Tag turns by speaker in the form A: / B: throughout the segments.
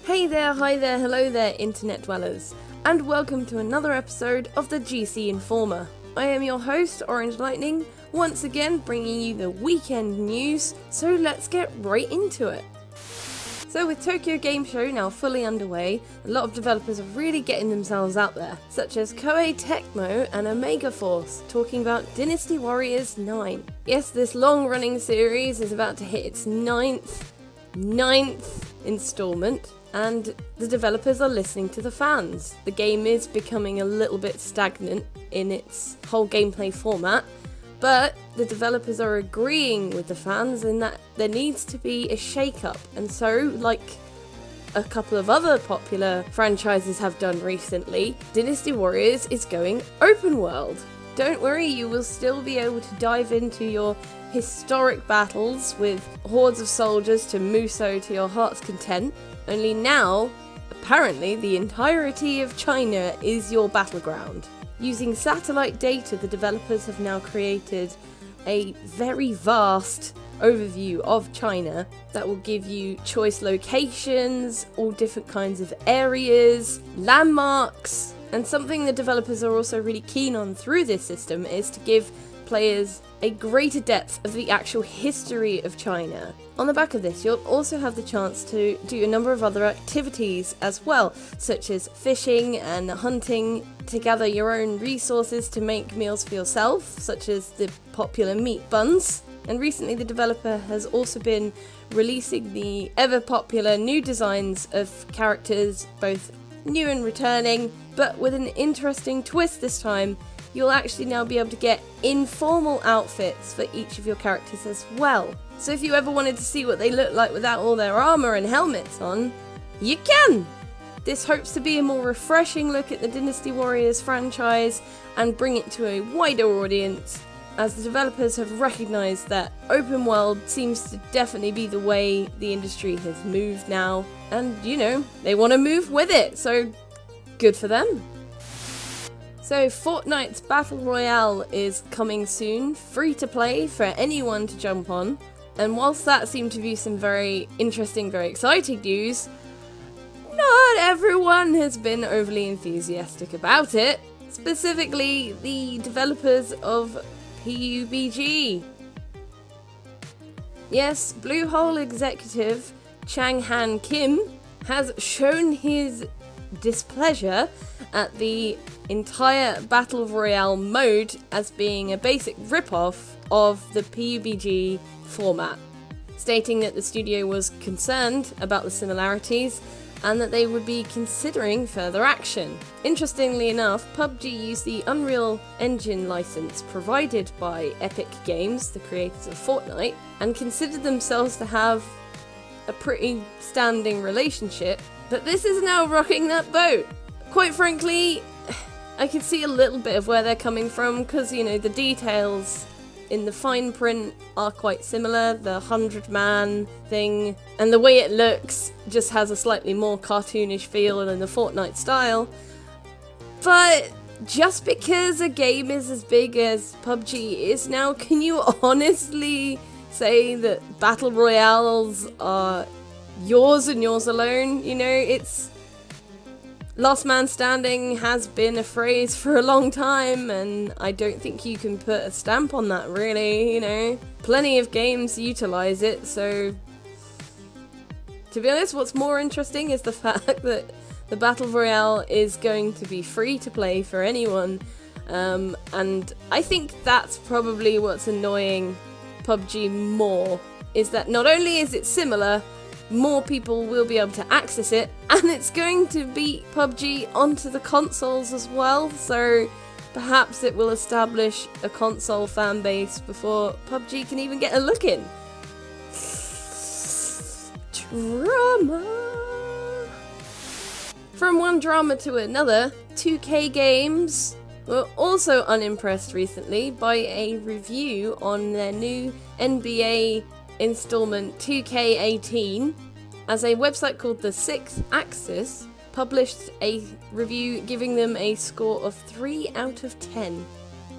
A: Hey there, hi there, hello there, internet dwellers, and welcome to another episode of the GC Informer. I am your host, Orange Lightning, once again bringing you the weekend news, so let's get right into it. So with Tokyo Game Show now fully underway, a lot of developers are really getting themselves out there, such as Koei Tecmo and Omega Force, talking about Dynasty Warriors 9. Yes, this long-running series is about to hit its ninth installment, and the developers are listening to the fans. The game is becoming a little bit stagnant in its whole gameplay format, but the developers are agreeing with the fans in that there needs to be a shake-up, and so, like a couple of other popular franchises have done recently, Dynasty Warriors is going open world. Don't worry, you will still be able to dive into your historic battles with hordes of soldiers to Muso to your heart's content, only now, apparently the entirety of China is your battleground. Using satellite data, the developers have now created a very vast overview of China that will give you choice locations, all different kinds of areas, landmarks, and something the developers are also really keen on through this system is to give players a greater depth of the actual history of China. On the back of this, you'll also have the chance to do a number of other activities as well, such as fishing and hunting, to gather your own resources to make meals for yourself, such as the popular meat buns. And recently the developer has also been releasing the ever popular new designs of characters, both new and returning, but with an interesting twist this time. You'll actually now be able to get informal outfits for each of your characters as well. So if you ever wanted to see what they look like without all their armor and helmets on, you can! This hopes to be a more refreshing look at the Dynasty Warriors franchise and bring it to a wider audience, as the developers have recognised that open world seems to definitely be the way the industry has moved now, and you know, they want to move with it, so good for them. So Fortnite's Battle Royale is coming soon, free to play for anyone to jump on, and whilst that seemed to be some very interesting, very exciting news, not everyone has been overly enthusiastic about it, specifically the developers of PUBG. Yes, Bluehole executive Chang-Han Kim has shown his displeasure at the entire Battle Royale mode as being a basic rip-off of the PUBG format, stating that the studio was concerned about the similarities and that they would be considering further action. Interestingly enough, PUBG used the Unreal Engine license provided by Epic Games, the creators of Fortnite, and considered themselves to have a pretty standing relationship, but this is now rocking that boat. Quite frankly, I can see a little bit of where they're coming from, because, you know, the details in the fine print are quite similar. The 100-man thing and the way it looks just has a slightly more cartoonish feel than the Fortnite style. But just because a game is as big as PUBG is now, can you honestly say that Battle Royales are yours and yours alone? You know, it's last man standing has been a phrase for a long time, and I don't think you can put a stamp on that, really, you know. Plenty of games utilize it, so to be honest, what's more interesting is the fact that the Battle Royale is going to be free to play for anyone, and I think that's probably what's annoying PUBG more, is that not only is it similar, more people will be able to access it, and it's going to beat PUBG onto the consoles as well, so perhaps it will establish a console fan base before PUBG can even get a look in. Drama! From one drama to another, 2K Games were also unimpressed recently by a review on their new NBA installment 2K18, as a website called The Sixth Axis published a review giving them a score of 3 out of 10,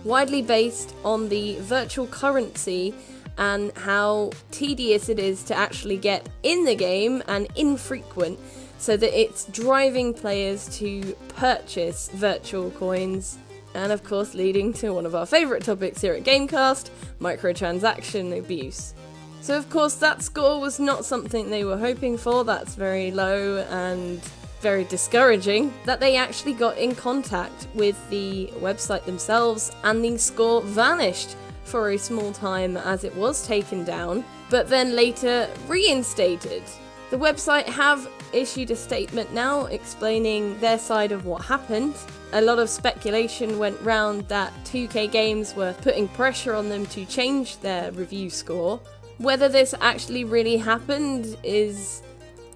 A: widely based on the virtual currency and how tedious it is to actually get in the game and infrequent so that it's driving players to purchase virtual coins, and of course leading to one of our favourite topics here at GameCast, microtransaction abuse. So of course that score was not something they were hoping for. That's very low and very discouraging. That they actually got in contact with the website themselves, and the score vanished for a small time as it was taken down, but then later reinstated. The website have issued a statement now explaining their side of what happened. A lot of speculation went round that 2K Games were putting pressure on them to change their review score. Whether this actually really happened is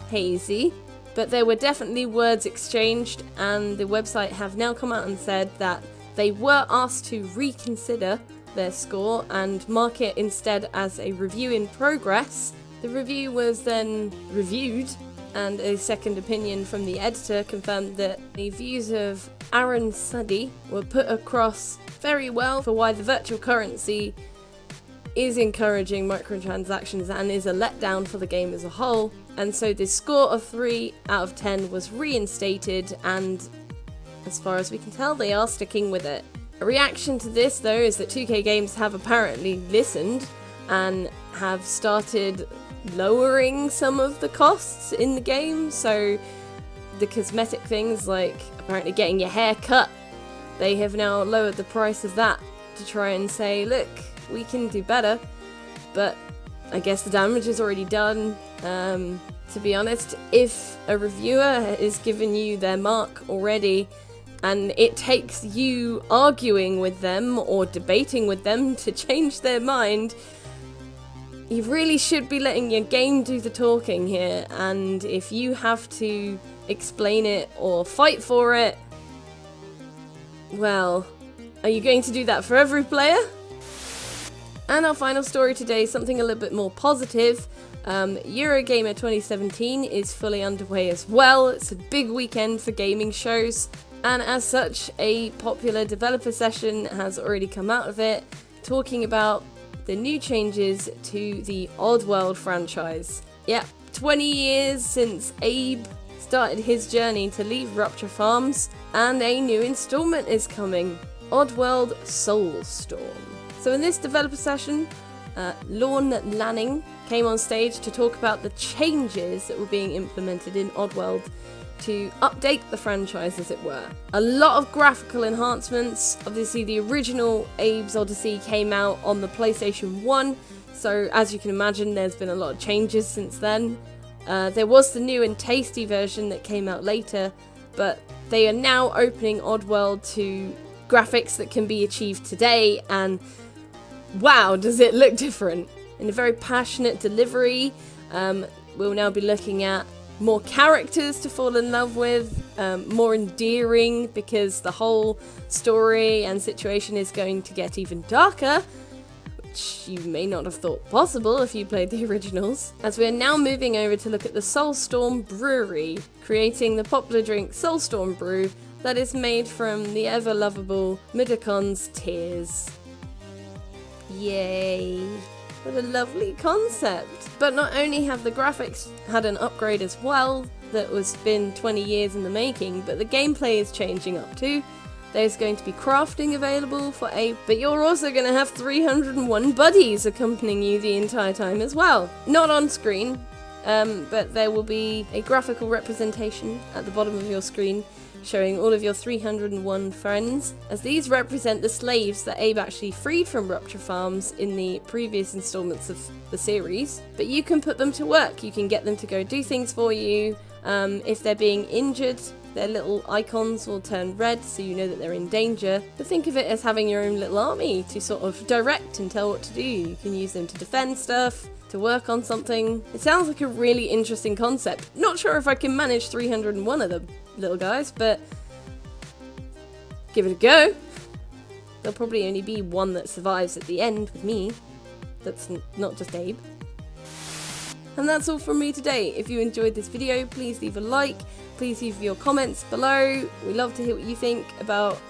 A: hazy, but there were definitely words exchanged, and the website have now come out and said that they were asked to reconsider their score and mark it instead as a review in progress. The review was then reviewed, and a second opinion from the editor confirmed that the views of Aaron Suddy were put across very well for why the virtual currency is encouraging microtransactions and is a letdown for the game as a whole. And so the score of 3 out of 10 was reinstated, and as far as we can tell, they are sticking with it. A reaction to this, though, is that 2K Games have apparently listened and have started lowering some of the costs in the game. So the cosmetic things like apparently getting your hair cut, they have now lowered the price of that to try and say, look, we can do better. But I guess the damage is already done. To be honest, if a reviewer is giving you their mark already and it takes you arguing with them or debating with them to change their mind, you really should be letting your game do the talking here. And if you have to explain it or fight for it, well, are you going to do that for every player? And our final story today is something a little bit more positive. Eurogamer 2017 is fully underway as well. It's a big weekend for gaming shows, and as such, a popular developer session has already come out of it, talking about the new changes to the Oddworld franchise. Yep, 20 years since Abe started his journey to leave Rupture Farms, and a new installment is coming, Oddworld Soulstorm. So in this developer session, Lorne Lanning came on stage to talk about the changes that were being implemented in Oddworld to update the franchise, as it were. A lot of graphical enhancements. Obviously, the original Abe's Odyssey came out on the PlayStation 1, so as you can imagine, there's been a lot of changes since then. There was the new and tasty version that came out later, but they are now opening Oddworld to graphics that can be achieved today, and wow, does it look different. In a very passionate delivery, we'll now be looking at more characters to fall in love with, more endearing, because the whole story and situation is going to get even darker, which you may not have thought possible if you played the originals. As we're now moving over to look at the Soulstorm Brewery, creating the popular drink Soulstorm Brew that is made from the ever-lovable Midacon's tears. Yay! What a lovely concept! But not only have the graphics had an upgrade as well, that was been 20 years in the making, but the gameplay is changing up too. There's going to be crafting available for Abe, but you're also going to have 301 buddies accompanying you the entire time as well. Not on screen, but there will be a graphical representation at the bottom of your screen showing all of your 301 friends, as these represent the slaves that Abe actually freed from Rupture Farms in the previous installments of the series. But you can put them to work, you can get them to go do things for you. If they're being injured, their little icons will turn red so you know that they're in danger. But think of it as having your own little army to sort of direct and tell what to do. You can use them to defend stuff, to work on something. It sounds like a really interesting concept. Not sure if I can manage 301 of them little guys, but give it a go. There'll probably only be one that survives at the end with me. That's not just Abe. And that's all from me today. If you enjoyed this video, please leave a like, please leave your comments below. We love to hear what you think about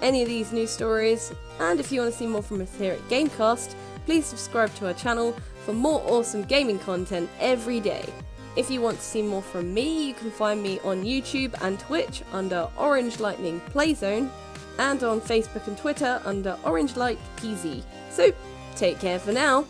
A: any of these news stories, and if you want to see more from us here at GameCast, please subscribe to our channel for more awesome gaming content every day. If you want to see more from me, you can find me on YouTube and Twitch under Orange Lightning Playzone, and on Facebook and Twitter under Orange Light PZ. So, take care for now.